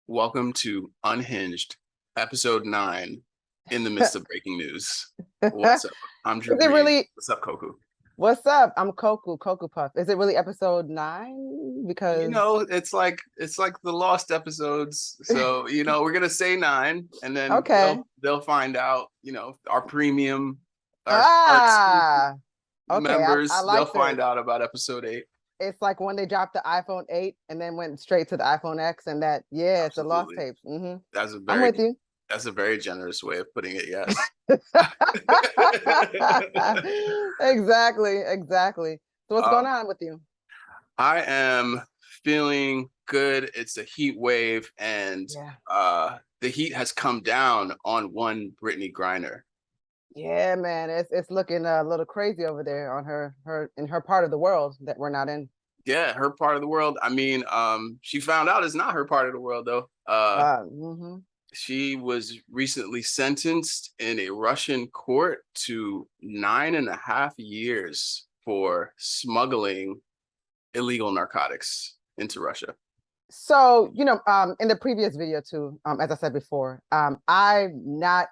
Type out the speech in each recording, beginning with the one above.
Welcome to Unhinged, episode 9, in the midst of breaking news. What's up? I'm Drew Is it Breez. really? What's up, Koku? What's up? I'm Koku Puff. Is it really episode 9? You Because know, it's like the lost episodes. So, we're gonna say 9, and then okay. they'll find out, our premium, our exclusive Ah, okay. I members, they'll like this. find out about episode 8. It's like when they dropped the iPhone 8 and then went straight to the iPhone X, and that, yeah, it's the lost Absolutely. tapes. That's a I'm very with you. that's a very generous way of putting it, yes. Exactly, exactly. So what's going um, on with you? I am feeling good. It's a heat wave, and Yeah. the heat has come down on one Brittney Griner. Yeah, man. It's looking a little crazy over there on her in her part of the world that we're not in. Yeah, her part of the world. I mean, she found out it's not her part of the world though. Mhm. She was recently sentenced in a Russian court to 9.5 years for smuggling illegal narcotics into Russia. So, in the previous video too, as I said before, I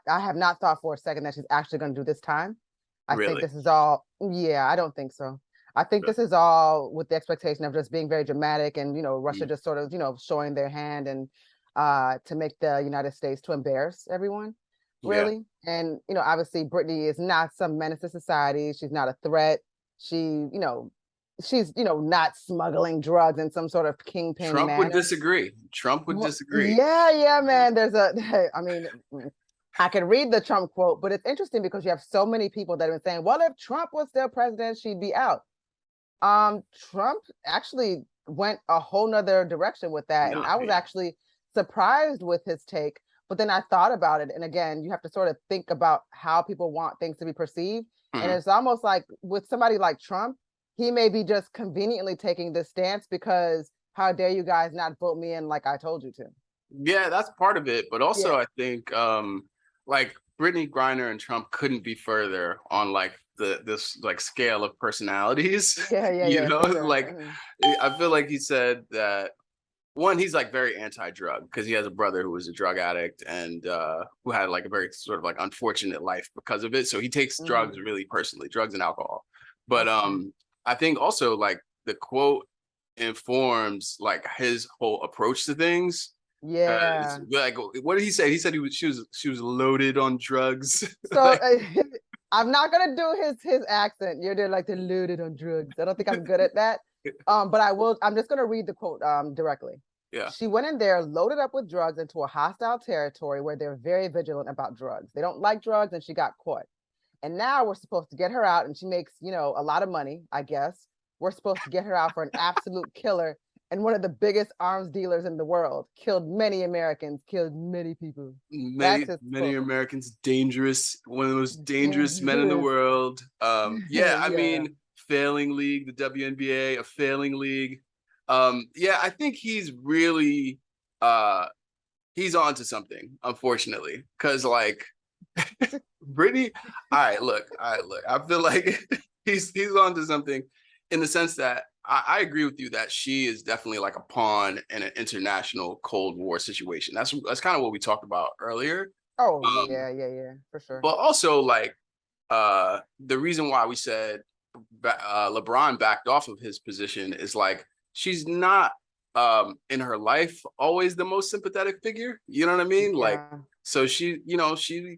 have not thought for a second that she's actually going to do this time. I think Really? this is all, yeah, I don't think so. I think this is all with the expectation of just being very dramatic and, Russia Mm. just sort of, showing their hand and to make the United States to embarrass everyone, Yeah. really. And, obviously Brittany is not some menace to society. She's not a threat. She, she's, not smuggling drugs in some sort of kingpin Trump would manner. disagree. Trump would disagree. Yeah, yeah, man. I mean, I can read the Trump quote, but it's interesting because you have so many people that have been saying, well, if Trump was still president, she'd be out. Trump actually went a whole nother direction with that. And No, I was yeah. actually surprised with his take. But then I thought about it. And again, you have to sort of think about how people want things to be perceived. And Mhm. it's almost like with somebody like Trump, he may be just conveniently taking this stance because how dare you guys not vote me in like I told you to? Yeah, that's part of it. But Yeah. also I think like Brittany Griner and Trump couldn't be further on like this like scale of personalities. Yeah, yeah, yeah, for sure. Like I feel like he said that one, he's like very anti-drug because he has a brother who was a drug addict and who had like a very sort of like unfortunate life because of it. So he takes drugs Mhm. really personally, drugs and alcohol. But Okay. I think also like the quote informs like his whole approach to things. Because Yeah. like, what did he say? He said she was loaded on drugs. So Like, I'm not gonna do his accent. You're there like deluded on drugs. I don't think I'm good at that. But I will. I'm just gonna read the quote directly. yeah, She went in there loaded up with drugs into a hostile territory where they're very vigilant about drugs. They don't like drugs, and she got caught. And now we're supposed to get her out, and she makes a lot of money. I guess we're supposed to get her out for an absolute killer and one of the biggest arms dealers in the world. Killed many Americans. Killed many people. That's his many quote. Americans dangerous, one of the most dangerous men in the Dangerous. world. Yeah, I Yeah. mean, failing league, the WNBA, a failing league. Yeah, I think uh he's on to something, unfortunately. Cause like Brittany, all right, look. I feel like he's on to something in the sense that I agree with you that she is definitely like a pawn in an international Cold War situation. That's kind of what we talked about earlier. Oh Um, yeah, yeah, yeah, for sure. but also like the reason why we said LeBron backed off of his position is like she's not in her life always the most sympathetic figure. You know what I mean? Like Yeah. so she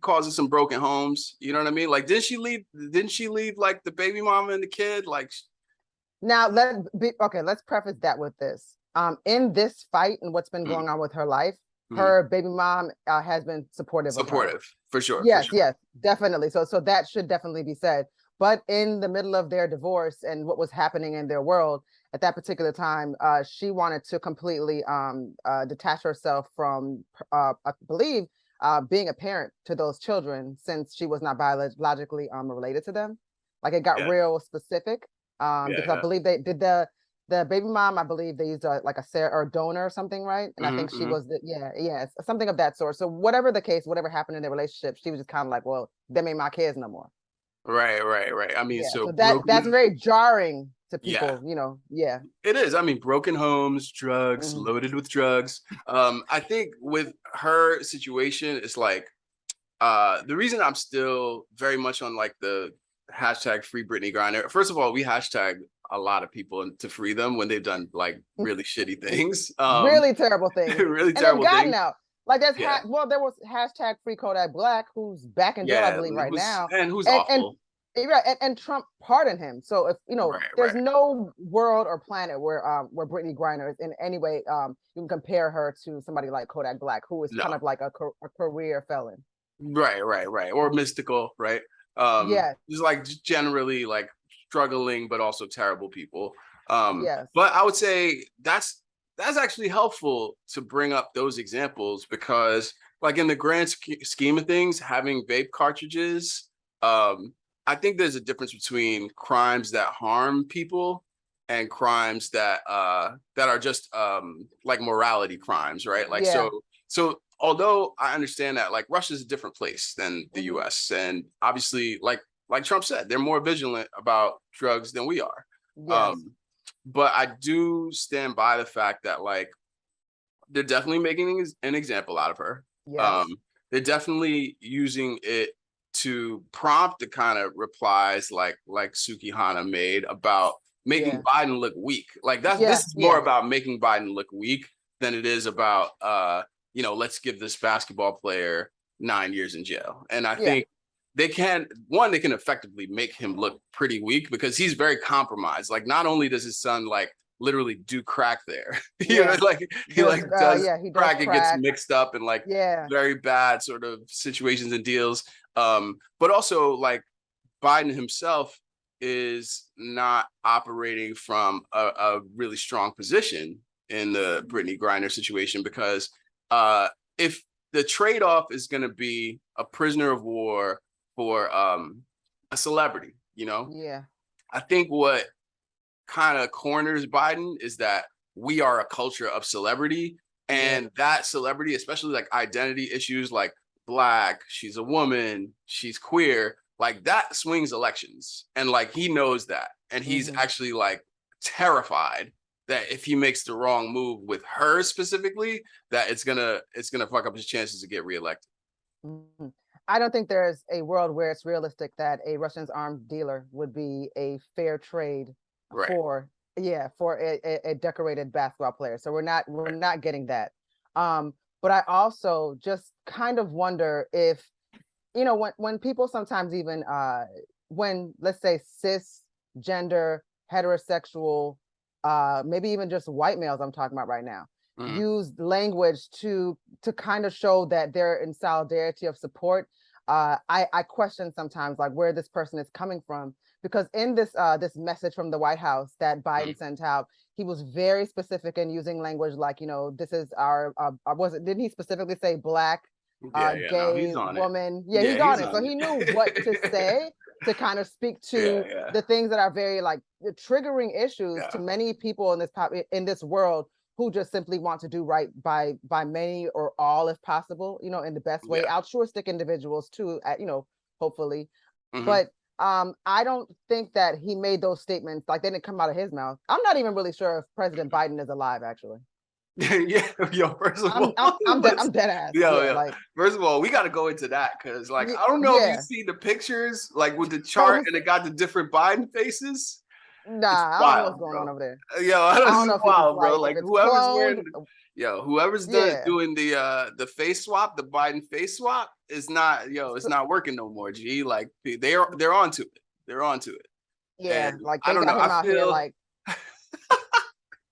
causes some broken homes. You know what I mean? Like didn't she leave like the baby mama and the kid? Like Now okay, let's preface that with this. In this fight and what's been mm, going on with her life, mm, her baby mom has been supportive of her. supportive for sure, for Yes, sure. yes, definitely. So that should definitely be said. But in the middle of their divorce and what was happening in their world at that particular time, she wanted to completely detach herself from, I believe, being a parent to those children since she was not biologically related to them. Like it got Yeah, real specific yeah, because I yeah. believe they did the baby mom. I believe they used like a or donor or something, right? And I think she Mm-hmm. was yeah, yeah, something of that sort. So whatever the case, whatever happened in their relationship, she was just kind of like, well, them ain't my kids no more. Right. I mean, Yeah, so so that's broken, very jarring to yeah, people, you know. Yeah. it is. I mean, broken homes, drugs, Hmm. loaded with drugs. I think with her situation, it's like the reason I'm still very much on like the hashtag free Brittney Griner. First of all, we hashtag a lot of people to free them when they've done like really shitty things, Really terrible things, really and they've terrible gotten things. out. Like there's Yeah, well, there was hashtag free Kodak Black, who's back in jail, I yeah, believe, right who's now, and who's and awful. right, and Trump pardoned him. So if you know, there's Right. no world or planet where Brittney Griner is in any way you can compare her to somebody like Kodak Black, who is No, kind of like a career felon. right. Or mystical, right? Yes, Just like generally like struggling, but also terrible people. yes, But I would say that's actually helpful to bring up those examples because, like in the grand scheme of things, having vape cartridges, I think there's a difference between crimes that harm people and crimes that are just like morality crimes, right? Like yeah. so although I understand that like Russia's a different place than the Hmm. US, and obviously like Trump said, they're more vigilant about drugs than we are. Yes, Um, but I do stand by the fact that like they're definitely making an example out of her. Um, yes, they're definitely using it to prompt the kind of replies like Suki Hana made about making yeah, Biden look weak. Like this yeah, is more yeah. about making Biden look weak than it is about let's give this basketball player 9 years in jail. And I Yeah. think they can effectively make him look pretty weak because he's very compromised. Like not only does his son like literally do crack there, Yeah. like he Does like does yeah, he does crack, it gets crack. mixed up in like Yeah. very bad sort of situations and deals. But also like Biden himself is not operating from a really strong position in the Brittney Griner situation because if the trade-off is going to be a prisoner of war for a celebrity, Yeah. I think what kind of corners Biden is that we are a culture of celebrity, Yeah. and that celebrity, especially like identity issues like black, she's a woman, she's queer, like that swings elections. And like he knows that. And he's Hmm. actually like terrified that if he makes the wrong move with her specifically, that it's gonna fuck up his chances to get reelected. Hmm. I don't think there's a world where it's realistic that a Russian's arms dealer would be a fair trade Right. for for a decorated basketball player. So we're Right. not getting that. Um, but I also just kind of wonder if when people sometimes even when let's say cisgender heterosexual maybe even just white males I'm talking about right now Mhm. use language to kind of show that they're in solidarity of support. I question sometimes like where this person is coming from because in this message from the White House that Mhm. Biden sent out, he was very specific in using language like, this is our was it, didn't he specifically say black, Yeah, no, gay he's on it. woman? Yeah, Yeah, he's on he's it. So on he knew what to it. say to kind of speak Yeah, to yeah, the things that are very like the triggering issues to yeah, many people in this world who just simply want to do right by many or all if possible, in the best way. yeah. Altruistic individuals too, hopefully. Hmm. But I don't think that he made those statements like they didn't come out of his mouth. I'm not even really sure if President Biden is alive, actually. Yeah, yo, first of all, I'm dead ass. Yeah, yo, like first of all, we got to go into that because, like, I don't know if you yeah. see the pictures, like, with the So chart and it got the different Biden faces. It's nah, I don't know what's wild, going on bro. over there. Yo, I this don't is know wild, bro. if Like, it's cloned. whoever's done Yeah. doing the face swap, the Biden face swap, is not, it's So, not working no more. G, like, they're onto it. They're onto it, yeah, and like I they don't know. got I him out here feel like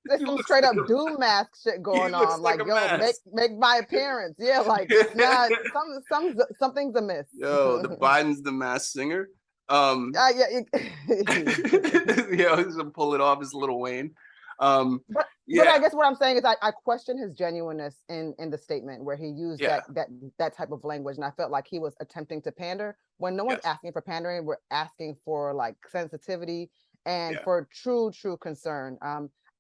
there's he some looks straight like up doom mask shit he going looks on. like Like, a yo, mess. make my appearance. Yeah, like it's not something's amiss. Yo, the Biden's the mass singer. Yeah, He's gonna pull it off as Little Wayne. but Yeah, I guess what I'm saying is I question his genuineness in the statement where he used yeah, that type of language, and I felt like he was attempting to pander when no one's yes, asking for pandering. We're asking for like sensitivity and yeah, for true concern.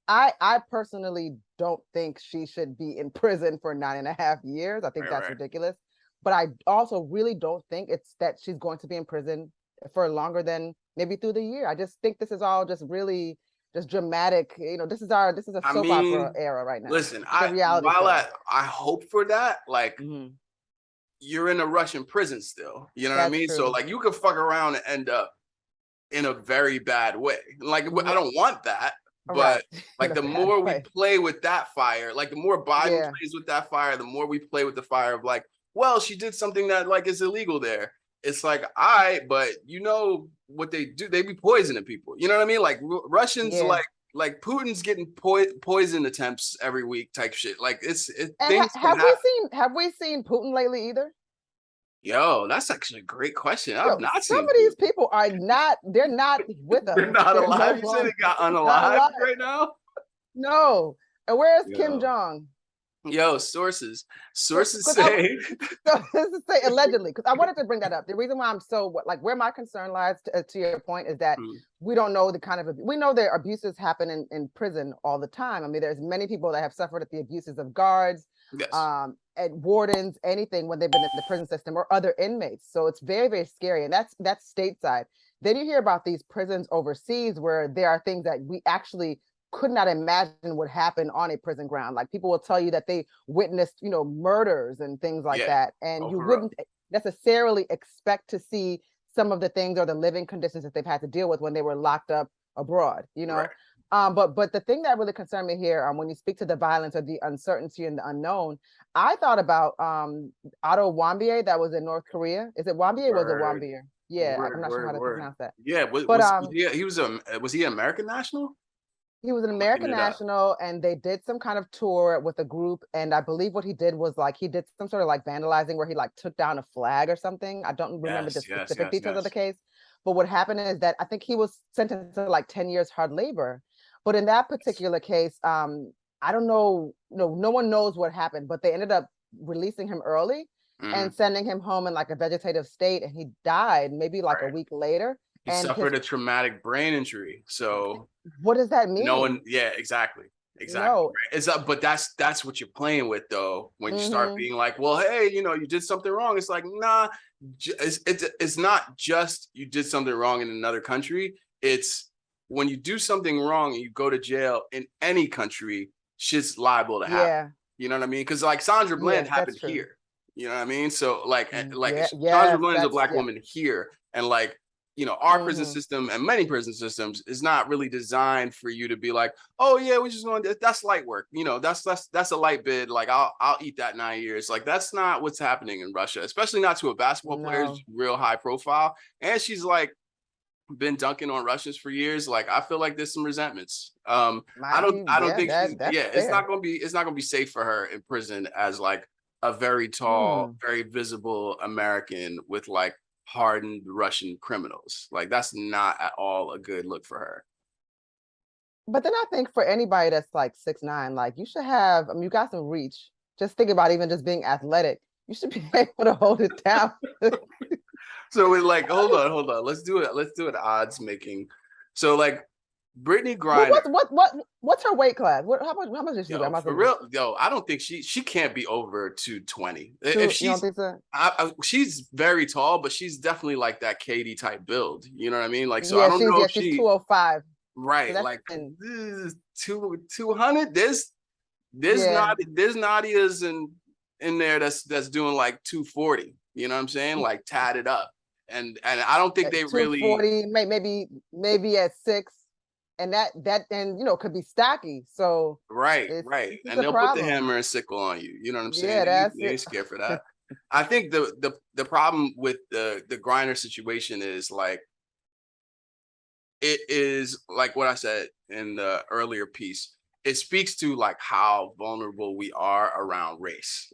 I personally don't think she should be in prison for 9.5 years. I think right, that's right. ridiculous. But I also really don't think it's that she's going to be in prison for longer than maybe through the year. I just think this is all just really just dramatic. This is a soap opera era right now. Listen, the reality show. I hope for that. Like, Mhm. you're in a Russian prison still. You know what I That's mean? true. So like, you could fuck around and end up in a very bad way. Like, I don't want that. But like, the more we play with that fire, like the more Biden plays with that fire, the more we play with the fire of like, well, she did something that like is illegal there. It's like, but you know what they do? They be poisoning people. You know what I mean? Like Russians, like Putin's getting poison attempts every week type shit. Like things can happen. Have we seen Putin lately either? Yo, that's actually a great question. I've not seen some of these people are not. They're not with us. They're not alive. You said they got unalive right now. No. And where's Kim Jong? Yo, sources say. So this is say allegedly, because I wanted to bring that up. The reason why I'm so where my concern lies, to your point, is that we don't know the kind of, we know that abuses happen in prison all the time. I mean, there's many people that have suffered at the abuses of guards, and wardens, anything, when they've been in the prison system, or other inmates. So it's very, very scary, and that's stateside. Then you hear about these prisons overseas where there are things that we actually could not imagine would happen on a prison ground. Like, people will tell you that they witnessed, murders and things like that. And you wouldn't necessarily expect to see some of the things or the living conditions that they've had to deal with when they were locked up abroad, Right. But the thing that really concerned me here, when you speak to the violence or the uncertainty and the unknown, I thought about Otto Warmbier that was in North Korea. Is it Warmbier or was it Warmbier? Yeah, I'm not sure how to pronounce that. Yeah, was he an American national? He was an American national, and they did some kind of tour with a group. And I believe what he did was he did some sort of vandalizing where he took down a flag or something. I don't remember the specific details of the case. But what happened is that I think he was sentenced to 10 years hard labor. But in that particular case, I don't know, no one knows what happened, but they ended up releasing him early and sending him home in a vegetative state. And he died maybe a week later. He suffered a traumatic brain injury. So what does that mean? No one, exactly. No. It's but that's what you're playing with, though. When you start being like, well, hey, you did something wrong. It's like, nah, it's not just you did something wrong in another country. It's when you do something wrong and you go to jail in any country, shit's liable to happen. Yeah. You know what I mean? Because Sandra Bland happened here. You know what I mean? So Sandra Bland is a Black woman here, and our prison system and many prison systems is not really designed for you to be like, oh yeah, we're just going, that's light work. That's a light bid. I'll eat that 9 years. That's not what's happening in Russia, especially not to a basketball player who's real high profile. And she's been dunking on Russians for years. I feel like there's some resentments. I don't think it's not gonna be safe for her in prison as a very tall, very visible American with hardened Russian criminals. That's not at all a good look for her. But then I think for anybody that's 6'9", you should have, you got some reach. Just think about even just being athletic. You should be able to hold it down. So we're hold on. Let's do it odds making. So Brittney Griner. What's her weight class? How much is she? For real, I don't think she can't be over 220. If you don't think so? She's very tall, but she's definitely that Katie type build. You know what I mean? So I don't know if she's 205. Right, so 200. There's Nadia's in there that's doing 240. You know what I'm saying? Tatted up, and I don't think they really 240, maybe at 6. And that could be stocky. So right. And they'll put the hammer and sickle on you. You know what I'm saying? Yeah, you ain't scared for that. I think the problem with the Griner situation is it is what I said in the earlier piece. It speaks to how vulnerable we are around race.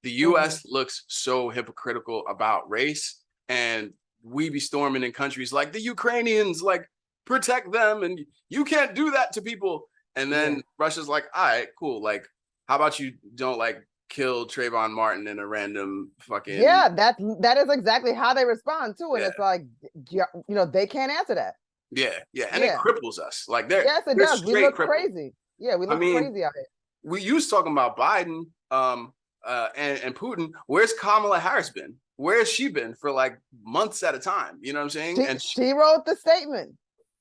The US looks so hypocritical about race, and we be storming in countries like the Ukrainians, protect them, and you can't do that to people. And then Russia's all right, cool. How about you don't kill Trayvon Martin in a random fucking that is exactly how they respond to it. It's they can't answer that. And it cripples us. Yes, it does. We look crazy. Yeah, we look crazy out here. You was talking about Biden and Putin, where's Kamala Harris been? Where has she been for like months at a time? You know what I'm saying? She wrote the statement.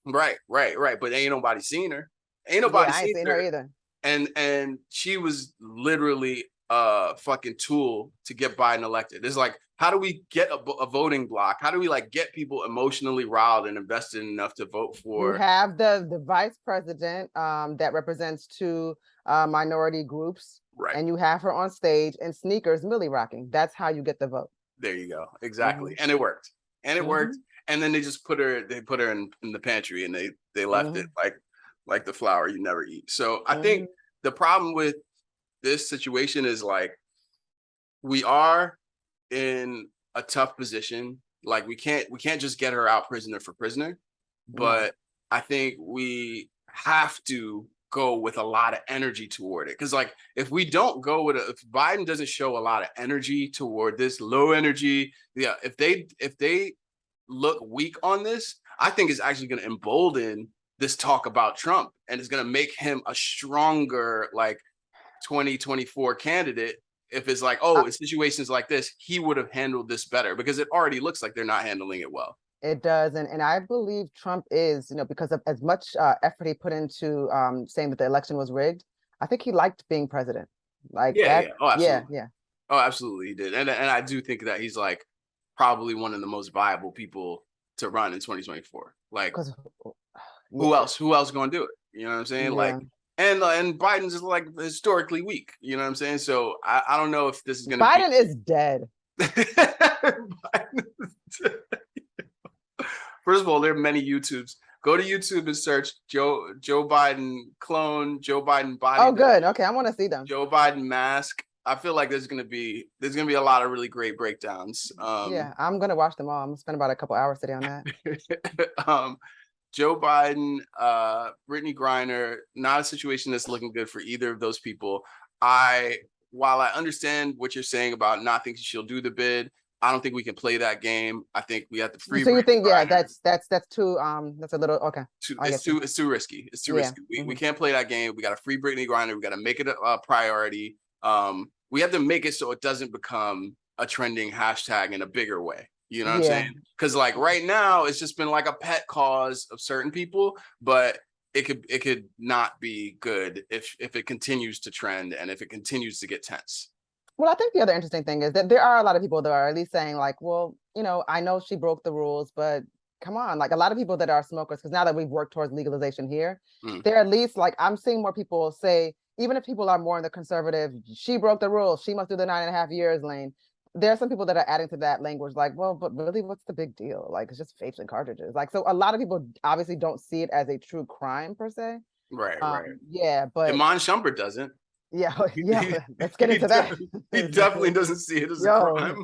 Right. But ain't nobody seen her. Ain't Yeah, nobody I ain't seen her either. And she was literally a fucking tool to get Biden elected. It's like, how do we get a voting block? How do we like get people emotionally riled and invested enough to vote for? You have the vice president that represents two minority groups, right? And you have her on stage in sneakers, milli rocking. That's how you get the vote. There you go, exactly, and it worked, worked. And then they just put her in the pantry, and they left it like the flour you never eat. So I think the problem with this situation is like we are in a tough position. Like we can't just get her out prisoner for prisoner, but I think we have to go with a lot of energy toward it. Because like if we don't go with if Biden doesn't show a lot of energy toward this, low energy, if they look weak on this, I think it's actually going to embolden this talk about Trump, and it's going to make him a stronger like 2024 candidate. If it's like, in situations like this, he would have handled this better, because it already looks like they're not handling it well. It does. And I believe Trump is, because of as much effort he put into saying that the election was rigged, I think he liked being president. Like, yeah. Oh, absolutely. Yeah. Oh, absolutely. He did. And I do think that he's like probably one of the most viable people to run in 2024. Like, who else going to do it? You know what I'm saying? Yeah. Like, and Biden's is like historically weak. You know what I'm saying? So I don't know if this is going to Biden is dead. Biden is dead. First of all, there are many YouTubes. Go to YouTube and search Joe Biden clone, Joe Biden body. Oh, good. Okay, I want to see them. Joe Biden mask. I feel like there's gonna be a lot of really great breakdowns. Yeah, I'm gonna watch them all. I'm gonna spend about a couple hours today on that. Joe Biden, Brittney Griner, not a situation that's looking good for either of those people. While I understand what you're saying about not thinking she'll do the bid, I don't think we can play that game. I think we have to free. So you think, that's too that's a little okay. It's too risky. It's too risky. We can't play that game. We got to free Brittney Griner. We got to make it a priority. We have to make it so it doesn't become a trending hashtag in a bigger way. You know what I'm saying? Because like right now, it's just been like a pet cause of certain people, but it could not be good if it continues to trend and if it continues to get tense. Well, I think the other interesting thing is that there are a lot of people that are at least saying like, well, I know she broke the rules, but come on, like a lot of people that are smokers, because now that we've worked towards legalization here, they're at least like, I'm seeing more people say, even if people are more in the conservative, she broke the rules, she must do the 9.5 years lane. There are some people that are adding to that language like, well, but really, what's the big deal? Like, it's just vapes and cartridges. Like, so a lot of people obviously don't see it as a true crime per se. Right. Yeah, but Iman Shumpert doesn't. Yeah, let's get into that. He definitely doesn't see it as a crime.